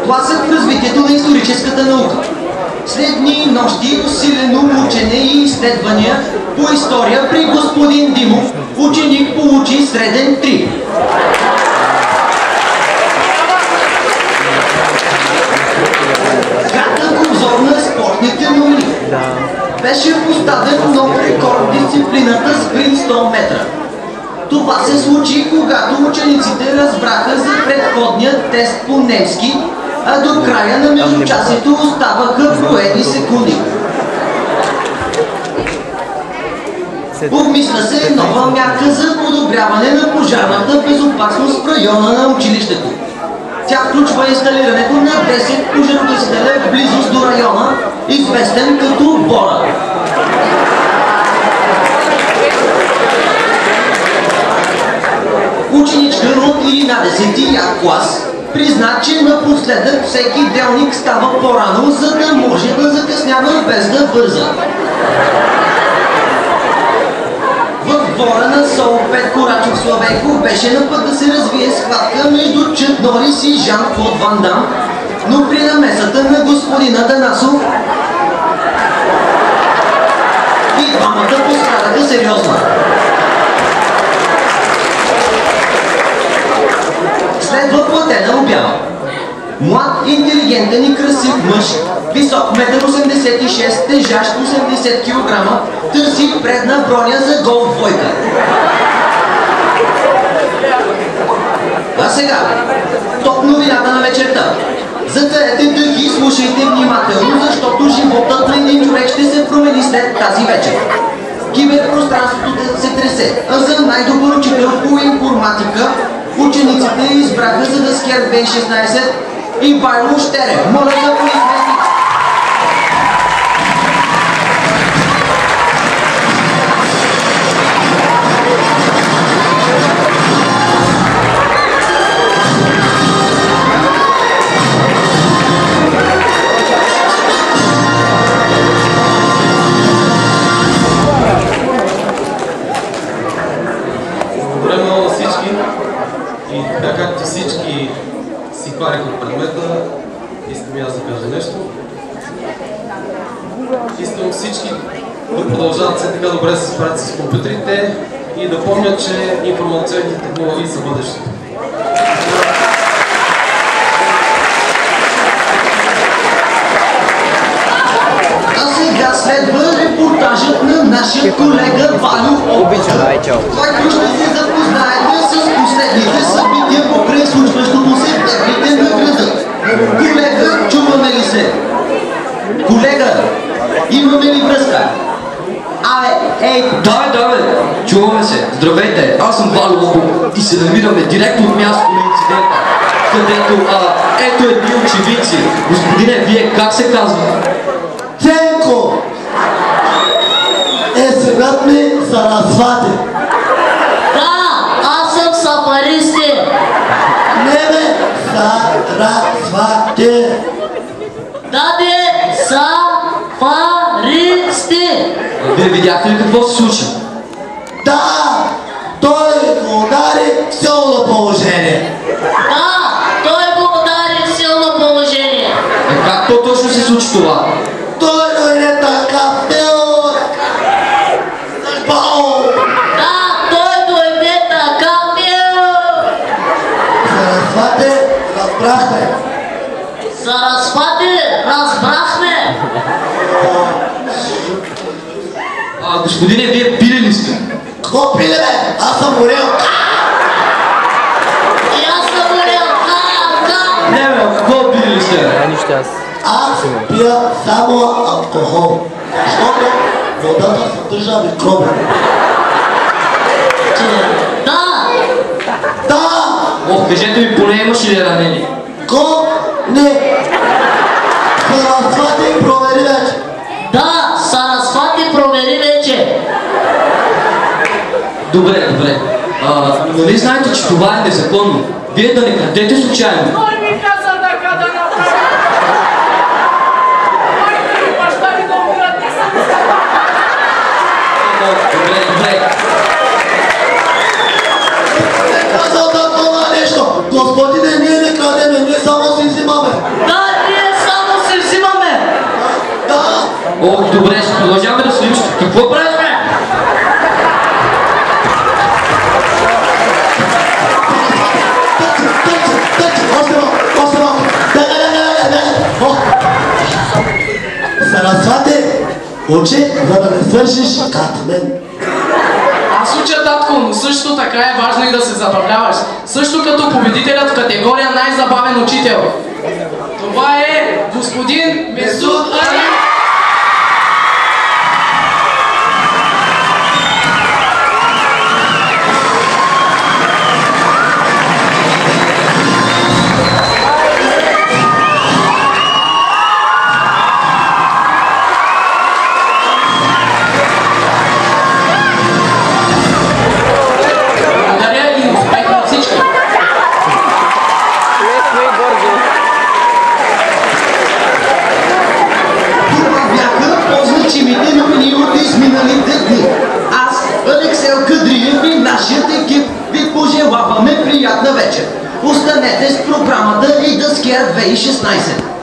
тласък в развитието на историческата наука. След дни и нощи усилено учене и изследвания по история при господин Димов, ученик получи среден 3. Кратък обзор на спортните новини. Беше поставен нов рекорд в дисциплината спринт 100 метра. Това се случи, когато учениците разбраха за предходния тест по немски, а до края на междучасието оставаха броени секунди. Обмисля се нова мярка за подобряване на пожарната безопасност в района на училището. Тя включва инсталирането на 10 пожарогасителя в близост до района, известен като Бора. Ученичка от 11-ти клас призна, че напоследък всеки делник става по-рано, за да може да закъснява без да бърза. В двора на СОУ Петко Рачов Славейко беше на път да се развие схватка между Чък Норис и Жан-Клод Ван Дам, но при намесата на господин Атанасов и двамата пострадаха сериозно. Следва платена обява. Млад, интелигентен и красив мъж, висок 1,86 м, тежащ 80 кг, търси предна броня за голф двойка. А сега, топ новината на вечерта. Затворете дъхи и слушайте внимателно, защото животът на един човек ще се промени след тази вечер. Киберпространството се тресе, а за най-добър учител по информатика учениците избраха за Даскер 2016 и Байло Щере. Моля за аплодисменти. Добре много на всички. И така както всички си хвалиха от предмета, искам и аз да кажа нещо. Искам всички да продължават все така добре да се справят с компютрите и да помнят, че информационните технологии са бъдещето. А сега следва репортажът на нашия колега Валю Опача, който ще се запознаете с последните събития покрай случващото се в дебрите на града. Колега, чуваме ли се? Колега, имаме ли връзка? Да, чуваме се. Здравейте, аз съм Валю Опача и се намираме директно от мястото на инцидента, където ето едни очевидци. Господине, вие как се казва? Ценко! Синът ми Сарасвати. Да, аз съм сафаристи. Не бе, Сарасвати. Да бе, сафаристи. Вие видяхте ли какво се случи? Да, той го удари в силно положение. Да, той го удари в силно положение. Как точно се случи това? Той дойде така пил. Да, той дойде така пил. Сарасвати, разбрахме. Сарасвати, разбрахме. Господине, вие пили ли сте? Какво пили бе? Аз съм горел. И аз съм горел. Не бе, какво пили ли сте? Аз пия само алкохол. Защото водата съдържа микроби. Да! Кажете ми, поне имаш ли ранени? Не! Сарасвати провери вече. Да, Сарасвати провери вече. Добре. Нали знаете, че това е незаконно? Вие да не крадете случайно. Кой ми каза така да направя? Моите баща ми да умират, не съм Добре. Казал такова нещо. Господине, ние не крадеме, ние само си взимаме. О, добре, ще продължаваме да следим. Какво правиш, бе? Още малко. Сарасвате, учи, за да не свършиш като мен. Аз уча, татко, но също така е важно и да се забавляваш. Също като победителят в категория най-забавен учител. Това е господин Месуд Али. Значимите новини от изминалите дни. Аз, Алексел Кадриев и нашият екип ви пожелаваме приятна вечер. Останете с програмата и да ския 2016.